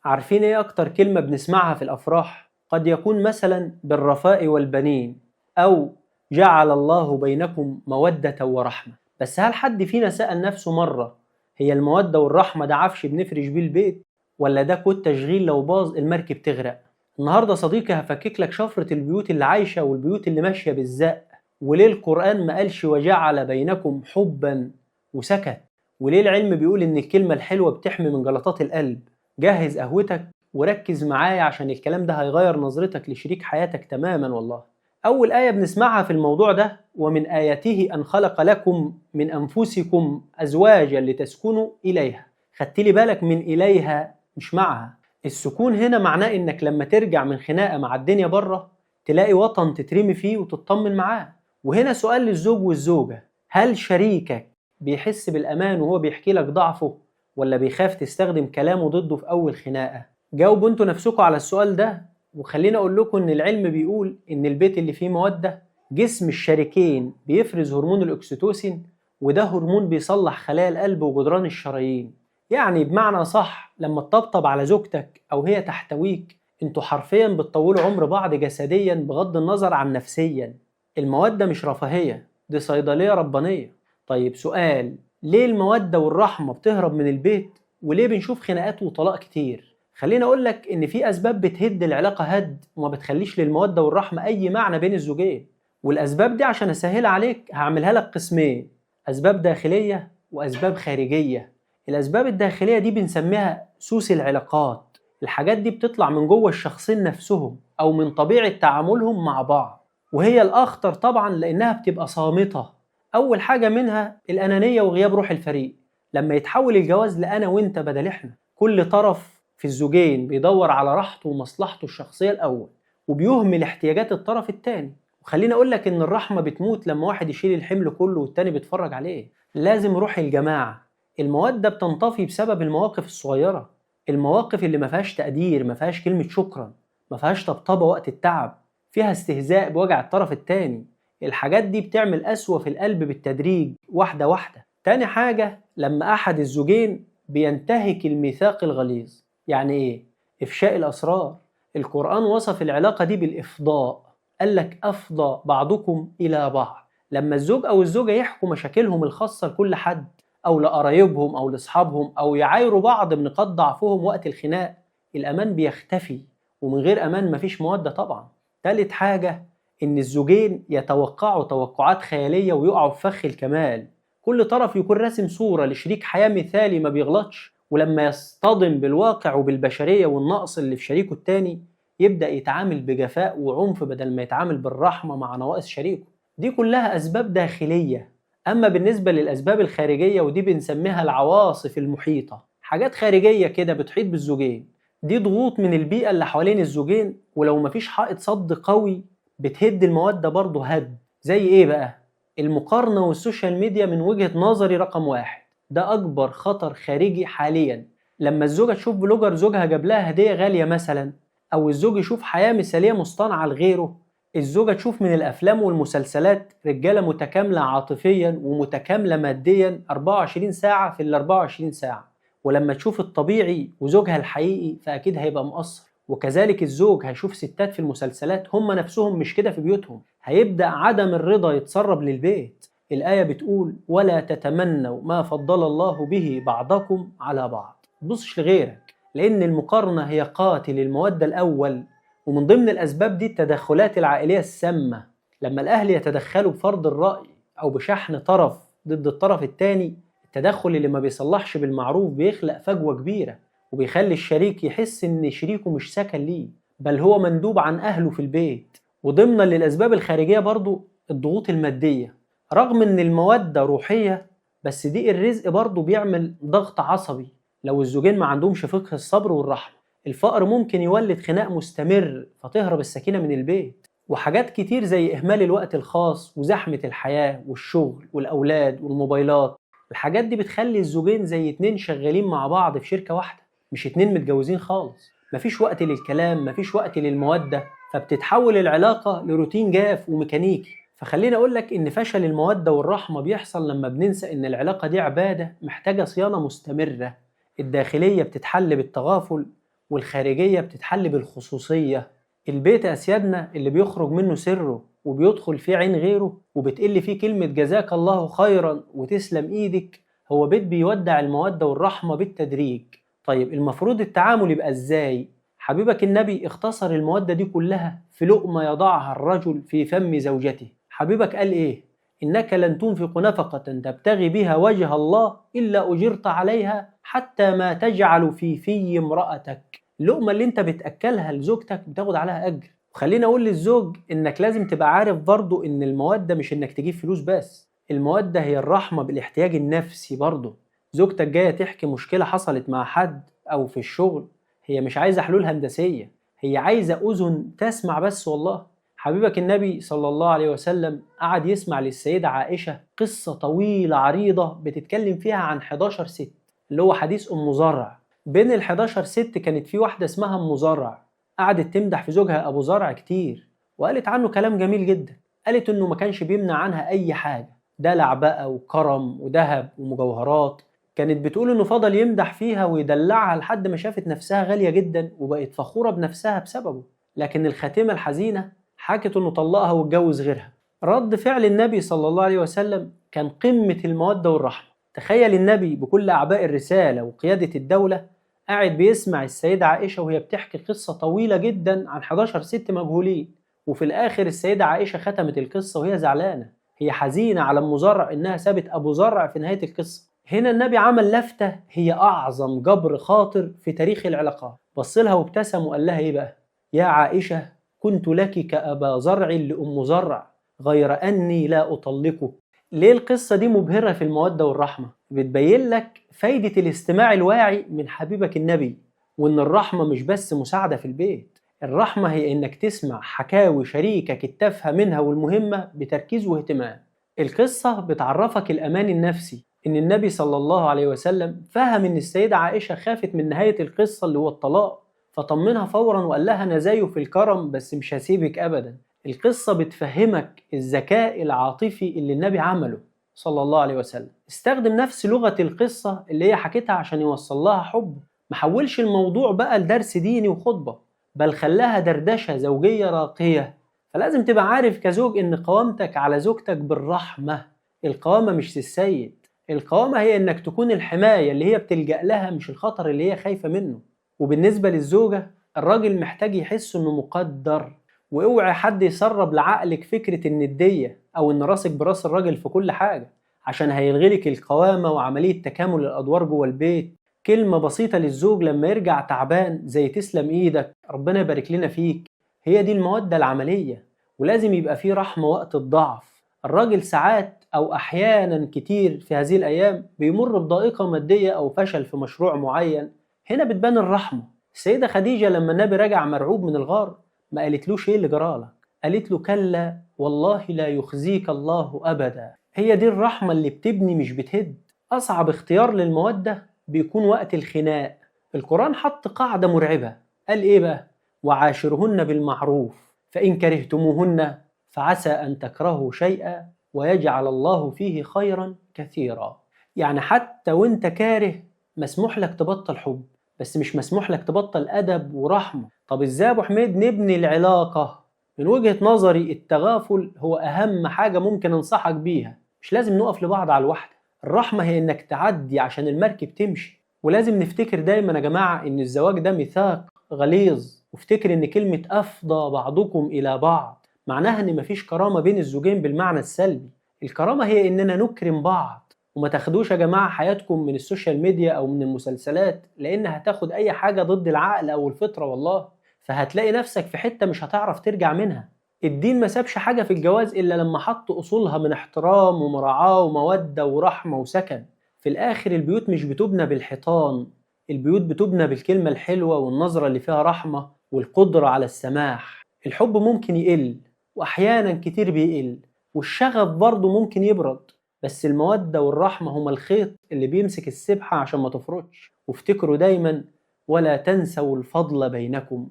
عارفين ايه اكتر كلمة بنسمعها في الافراح؟ قد يكون مثلا بالرفاء والبنين، او جعل الله بينكم مودة ورحمة. بس هل حد فينا سأل نفسه مرة هي المودة والرحمة ده عفش بنفرش بيه البيت، ولا ده كود تشغيل لو باظ المركب تغرق؟ النهاردة صديقي هفكك لك شفرة البيوت اللي عايشة والبيوت اللي ماشية بالزق، وليه القرآن ما قالش وجعل بينكم حبا وسكت، وليه العلم بيقول ان الكلمة الحلوة بتحمي من جلطات القلب. جهز قهوتك وركز معايا عشان الكلام ده هيغير نظرتك لشريك حياتك تماما والله. أول آية بنسمعها في الموضوع ده: ومن آياته أن خلق لكم من أنفسكم أزواجا لتسكنوا إليها. خدت لي بالك من إليها مش معها؟ السكون هنا معناه إنك لما ترجع من خناقة مع الدنيا بره تلاقي وطن تترمي فيه وتطمن معاه. وهنا سؤال للزوج والزوجة: هل شريكك بيحس بالأمان وهو بيحكي لك ضعفه، ولا بيخاف تستخدم كلامه ضده في أول خناقة؟ جاوبوا انتوا نفسكم على السؤال ده. وخليني أقول لكم إن العلم بيقول إن البيت اللي فيه مودة جسم الشريكين بيفرز هرمون الأكسيتوسين، وده هرمون بيصلح خلايا القلب وجدران الشرايين. يعني بمعنى صح لما تطبطب على زوجتك أو هي تحتويك انتوا حرفيا بتطولوا عمر بعض جسديا بغض النظر عن نفسيا. المودة مش رفاهية، دي صيدلية ربانية. طيب سؤال: ليه المودة والرحمة بتهرب من البيت؟ وليه بنشوف خناقات وطلاق كتير؟ خليني أقول لك إن في أسباب بتهد العلاقة هد وما بتخليش للمودة والرحمة أي معنى بين الزوجين. والأسباب دي عشان أسهل عليك هعملها لك قسمين: أسباب داخلية وأسباب خارجية. الأسباب الداخلية دي بنسميها سوس العلاقات. الحاجات دي بتطلع من جوه الشخصين نفسهم أو من طبيعة تعاملهم مع بعض، وهي الأخطر طبعا لأنها بتبقى صامتة. أول حاجة منها الأنانية وغياب روح الفريق. لما يتحول الجواز لأنا وإنت بدل إحنا، كل طرف في الزوجين بيدور على راحته ومصلحته الشخصية الأول وبيهمل احتياجات الطرف التاني. وخليني أقول لك إن الرحمة بتموت لما واحد يشيل الحمل كله والتاني بيتفرج عليه. لازم روح الجماعة. المودة بتنطفي بسبب المواقف الصغيرة، المواقف اللي ما فيهاش تقدير، ما فيهاش كلمة شكرا، ما فيهاش طبطبة وقت التعب، فيها استهزاء بوجع الطرف التاني. الحاجات دي بتعمل قسوة في القلب بالتدريج واحدة واحدة. تاني حاجة لما أحد الزوجين بينتهك الميثاق الغليظ. يعني إيه؟ إفشاء الأسرار. القرآن وصف العلاقة دي بالإفضاء، قال لك أفضى بعضكم إلى بعض. لما الزوج أو الزوجة يحكوا مشاكلهم الخاصة لكل حد أو لقرايبهم أو لأصحابهم أو يعايروا بعض بنقاط ضعفهم وقت الخناق، الأمان بيختفي، ومن غير أمان مفيش مودة طبعا. تالت حاجة إن الزوجين يتوقعوا توقعات خيالية ويقعوا في فخ الكمال. كل طرف يكون راسم صورة لشريك حياة مثالي ما بيغلطش، ولما يصطدم بالواقع وبالبشرية والنقص اللي في شريكه التاني يبدأ يتعامل بجفاء وعنف بدل ما يتعامل بالرحمة مع نواقص شريكه. دي كلها أسباب داخلية. أما بالنسبة للأسباب الخارجية ودي بنسميها العواصف المحيطة، حاجات خارجية كده بتحيط بالزوجين. دي ضغوط من البيئة اللي حوالين الزوجين، ولو مفيش حائط صد قوي بتهد المودة برضه هد. زي إيه بقى؟ المقارنة والسوشيال ميديا من وجهة نظري رقم واحد، ده أكبر خطر خارجي حاليا. لما الزوجة تشوف بلوجر زوجها جاب لها هدية غالية مثلا، أو الزوج يشوف حياة مثالية مصطنعة لغيره، الزوجة تشوف من الأفلام والمسلسلات رجالة متكاملة عاطفيا ومتكاملة ماديا 24 ساعة في ال 24 ساعة، ولما تشوف الطبيعي وزوجها الحقيقي فأكيد هيبقى مقصر. وكذلك الزوج هيشوف ستات في المسلسلات هم نفسهم مش كده في بيوتهم، هيبدأ عدم الرضا يتسرب للبيت. الآية بتقول: ولا تتمنوا ما فضل الله به بعضكم على بعض. تبصش لغيرك، لأن المقارنة هي قاتل المودة الأول. ومن ضمن الأسباب دي التدخلات العائلية السامة. لما الأهل يتدخلوا بفرض الرأي أو بشحن طرف ضد الطرف التاني، التدخل اللي ما بيصلحش بالمعروف بيخلق فجوة كبيرة، وبيخلي الشريك يحس إن شريكه مش سكن ليه، بل هو مندوب عن أهله في البيت. وضمنا للأسباب الخارجية برضو الضغوط المادية. رغم إن المودة روحية، بس دي الرزق برضو بيعمل ضغط عصبي. لو الزوجين ما عندهمش فقه الصبر والرحمة، الفقر ممكن يولد خناق مستمر فتهرب السكينة من البيت. وحاجات كتير زي إهمال الوقت الخاص وزحمة الحياة والشغل والأولاد والموبايلات. الحاجات دي بتخلي الزوجين زي اتنين شغالين مع بعض في شركة واحدة، مش اتنين متجوزين خالص. مفيش وقت للكلام، مفيش وقت للمودة، فبتتحول العلاقة لروتين جاف وميكانيكي. فخليني أقولك إن فشل المودة والرحمة بيحصل لما بننسى إن العلاقة دي عبادة محتاجة صيانة مستمرة. الداخلية بتتحل بالتغافل، والخارجية بتتحل بالخصوصية. البيت يا أسيادنا اللي بيخرج منه سره وبيدخل فيه عين غيره وبتقل فيه كلمة جزاك الله خيرا وتسلم إيدك، هو بيت بيودع المودة والرحمة بالتدريج. طيب المفروض التعامل يبقى إزاي؟ حبيبك النبي اختصر المودة دي كلها في لقمة يضعها الرجل في فم زوجته. حبيبك قال إيه؟ إنك لن تنفق نفقة تبتغي بها وجه الله إلا أجرت عليها حتى ما تجعل في امرأتك. اللقمة اللي انت بتأكلها لزوجتك بتاخد عليها أجر. وخليني أقول للزوج إنك لازم تبقى عارف برضو إن المودة مش إنك تجيب فلوس بس، المودة هي الرحمة بالاحتياج النفسي برضو. زوجتك جاية تحكي مشكلة حصلت مع حد أو في الشغل، هي مش عايزة حلول هندسية، هي عايزة أذن تسمع بس. والله حبيبك النبي صلى الله عليه وسلم قعد يسمع للسيدة عائشة قصة طويلة عريضة بتتكلم فيها عن 11 ست، اللي هو حديث أم زرع. بين ال 11 ست كانت في واحدة اسمها أم زرع، قعدت تمدح في زوجها أبو زرع كتير، وقالت عنه كلام جميل جدا. قالت إنه ما كانش بيمنع عنها أي حاجة، دلع بقى وكرم وذهب ومجوهرات. كانت بتقول إنه فضل يمدح فيها ويدلعها لحد ما شافت نفسها غالية جدا وبقت فخورة بنفسها بسببه. لكن الخاتمة الحزينة حكت إنه طلقها واتجوز غيرها. رد فعل النبي صلى الله عليه وسلم كان قمة المودة والرحمة. تخيل النبي بكل أعباء الرسالة وقيادة الدولة قاعد بيسمع السيدة عائشة وهي بتحكي قصة طويلة جدا عن 11 ست مجهولين، وفي الآخر السيدة عائشة ختمت القصة وهي زعلانة، هي حزينة على أم زرع إنها سابت أبو زرع في نهاية القصة. هنا النبي عمل لفتة هي أعظم جبر خاطر في تاريخ العلاقات، بصلها وابتسم وقال لها إيه بقى؟ يا عائشة كنت لك كأبا زرع لأم زرع غير أني لا أطلقك. ليه القصة دي مبهرة في المودة والرحمة؟ بتبين لك فايدة الاستماع الواعي من حبيبك النبي، وإن الرحمة مش بس مساعدة في البيت، الرحمة هي إنك تسمع حكاوي شريكك التافهة منها والمهمة بتركيز واهتمام. القصة بتعرفك الأمان النفسي، إن النبي صلى الله عليه وسلم فهم إن السيدة عائشة خافت من نهاية القصة اللي هو الطلاق، فطمنها فورا وقال لها أنا زيه في الكرم بس مش هسيبك أبدا. القصة بتفهمك الذكاء العاطفي اللي النبي عمله صلى الله عليه وسلم، استخدم نفس لغة القصة اللي هي حكيتها عشان يوصل لها حب، محولش الموضوع بقى لدرس ديني وخطبة، بل خلاها دردشة زوجية راقية. فلازم تبقى عارف كزوج إن قوامتك على زوجتك بالرحمة. القوامة مش للسيد، القوامة هي إنك تكون الحماية اللي هي بتلجأ لها مش الخطر اللي هي خايفة منه. وبالنسبة للزوجة الراجل محتاج يحس إنه مقدر، واوعي حد يسرب لعقلك فكرة الندية أو إن راسك براس الراجل في كل حاجة، عشان هيلغيلك القوامة وعملية تكامل الأدوار جوه البيت. كلمة بسيطة للزوج لما يرجع تعبان زي تسلم إيدك، ربنا يبارك لنا فيك، هي دي المودة العملية. ولازم يبقى فيه رحمة وقت الضعف. الراجل ساعات أو أحيانا كتير في هذه الأيام بيمر بضائقة مادية أو فشل في مشروع معين، هنا بتبان الرحمة. السيدة خديجة لما النبي رجع مرعوب من الغار ما قالتلوش ايه اللي جرالك، قالت له كلا والله لا يخزيك الله أبدا. هي دي الرحمة اللي بتبني مش بتهد. أصعب اختيار للمودة بيكون وقت الخناق. القرآن حط قاعدة مرعبة، قال ايه بقى؟ وعاشرهن بالمعروف فإن كرهتموهن فعسى أن تكرهوا شيئا ويجعل الله فيه خيرا كثيرا. يعني حتى وانت كاره مسموح لك تبطل حب، بس مش مسموح لك تبطل أدب ورحمة. طب ازاي يا ابو حميد نبني العلاقة؟ من وجهة نظري التغافل هو أهم حاجة ممكن أنصحك بيها، مش لازم نقف لبعض على الواحدة. الرحمة هي إنك تعدي عشان المركب تمشي. ولازم نفتكر دايما يا جماعة إن الزواج ده ميثاق غليظ، وافتكر إن كلمة أفضى بعضكم إلى بعض معناها إن مفيش كرامة بين الزوجين بالمعنى السلبي. الكرامة هي إننا نكرم بعض. وما تاخدوش يا جماعة حياتكم من السوشيال ميديا أو من المسلسلات، لأن هتاخد أي حاجة ضد العقل أو الفطرة والله، فهتلاقي نفسك في حتة مش هتعرف ترجع منها. الدين ما سابش حاجة في الجواز إلا لما حط أصولها من احترام ومراعاة ومودة ورحمة وسكن. في الآخر البيوت مش بتبنى بالحيطان، البيوت بتبنى بالكلمة الحلوة والنظرة اللي فيها رحمة والقدرة على السماح. الحب ممكن يقل وأحيانا كتير بيقل، والشغف برضه ممكن يبرد، بس المودة والرحمة هما الخيط اللي بيمسك السبحة عشان ما تفرطش. وافتكروا دايما ولا تنسوا الفضل بينكم.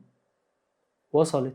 وصلت.